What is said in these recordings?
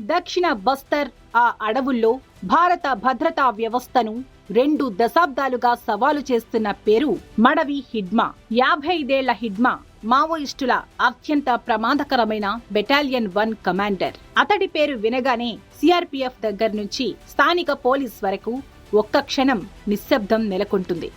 దక్షిణ బస్తర్ ఆ అడవుల్లో భారత భద్రతా వ్యవస్థను 2 దశాబ్దాలుగా సవాలు చేస్తున్న పేరు మడవి హిడ్మా. 55 హిడ్మా మావోయిస్టుల అత్యంత ప్రమాదకరమైన బెటాలియన్ 1 కమాండర్. అతడి పేరు వినగానే సిఆర్పిఎఫ్ దగ్గర నుంచి స్థానిక పోలీస్ వరకు ఒక్క క్షణం నిశ్శబ్దం నెలకొంటుంది.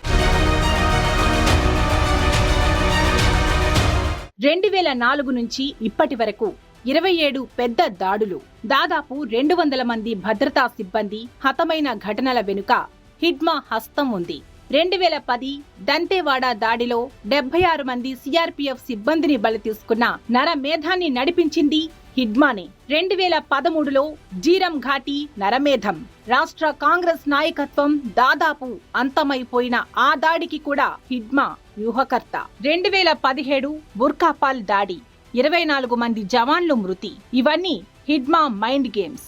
2004 నుంచి ఇప్పటి వరకు 27 పెద్ద దాడులు, దాదాపు 200 మంది భద్రతా సిబ్బంది హతమైన ఘటనల వెనుక హిడ్మా హస్తం ఉంది. 2010 దంతేవాడ దాడిలో 76 మంది సిఆర్పిఎఫ్ సిబ్బందిని బలి తీసుకున్న నరమేధాన్ని నడిపించింది హిడ్మానే. 2013లో జీరం ఘాటి నరమేధం. రాష్ట్ర కాంగ్రెస్ నాయకత్వం దాదాపు అంతమైపోయిన ఆ దాడికి కూడా హిడ్మా వ్యూహకర్త. 2017 బుర్కాపాల్ దాడి, 24 మంది జవాన్లు మృతి. ఇవన్నీ హిడ్మా మైండ్ గేమ్స్.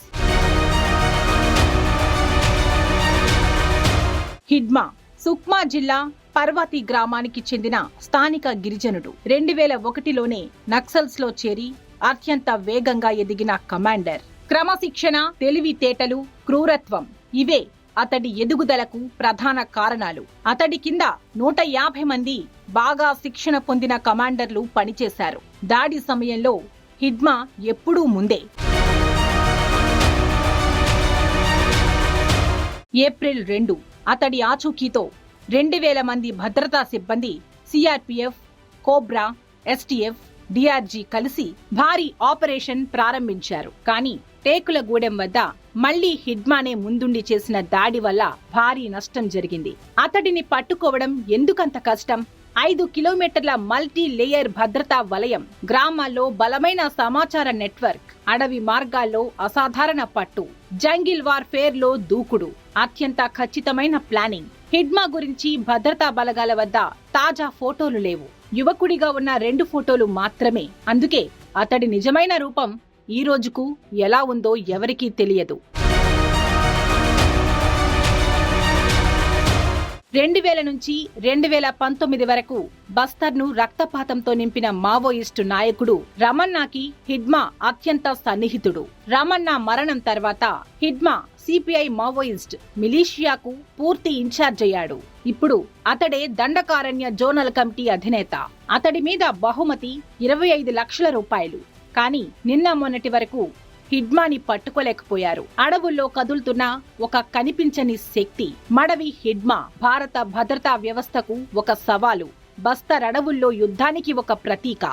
హిడ్మా సుక్మా జిల్లా పర్వతి గ్రామానికి చెందిన స్థానిక గిరిజనుడు. 2001లోనే నక్సల్స్ లో చేరి అత్యంత వేగంగా ఎదిగిన కమాండర్. క్రమశిక్షణ, తెలివితేటలు, క్రూరత్వం ఇవే అతడి ఎదుగుదలకు ప్రధాన కారణాలు. అతడి కింద 150 మంది బాగా శిక్షణ పొందిన కమాండర్లు పనిచేశారు. దాడి సమయంలో హిడ్మా ఎప్పుడూ ముందే. ఏప్రిల్ 2 అతడి ఆచూకీతో 2000 మంది భద్రతా సిబ్బంది, సిఆర్పిఎఫ్, కోబ్రా, ఎస్టీఎఫ్, డిఆర్జీ కలిసి భారీ ఆపరేషన్ ప్రారంభించారు. కానీ టేకులగూడెం వద్ద మళ్లీ హిడ్మానే ముందుండి చేసిన దాడి వల్ల భారీ నష్టం జరిగింది. అతడిని పట్టుకోవడం ఎందుకంత కష్టం? 5 కిలోమీటర్ల మల్టీ లేయర్ భద్రతా వలయం, గ్రామాల్లో బలమైన సమాచార నెట్వర్క్, అడవి మార్గాల్లో అసాధారణ పట్టు, జంగిల్ వార్ఫేర్ లో దూకుడు, అత్యంత ఖచ్చితమైన ప్లానింగ్. హిడ్మా గురించి భద్రతా బలగాల వద్ద తాజా ఫోటోలు లేవు. యువకుడిగా ఉన్న 2 ఫోటోలు మాత్రమే. అందుకే అతడి నిజమైన రూపం ఈ రోజుకు ఎలా ఉందో ఎవరికీ తెలియదు. 2000 నుంచి 2019 వరకు బస్తర్ను రక్తపాతంతో నింపిన మావోయిస్టు నాయకుడు రమన్నాకి హిడ్మా అత్యంత సన్నిహితుడు. రమన్నా మరణం తర్వాత హిడ్మా సిపిఐ మావోయిస్ట్ మిలీషియాకు పూర్తి ఇన్ఛార్జ్ అయ్యాడు. ఇప్పుడు అతడే దండకారణ్య జోనల్ కమిటీ అధినేత. అతడి మీద బహుమతి 25 లక్షల రూపాయలు. కానీ నిన్న మొన్నటి వరకు హిడ్మాని పట్టుకోలేకపోయారు. అడవుల్లో కదులుతున్న ఒక కనిపించని శక్తి మడవి హిడ్మా. భారత భద్రతా వ్యవస్థకు ఒక సవాలు, బస్తర్ అడవుల్లో యుద్ధానికి ఒక ప్రతీక.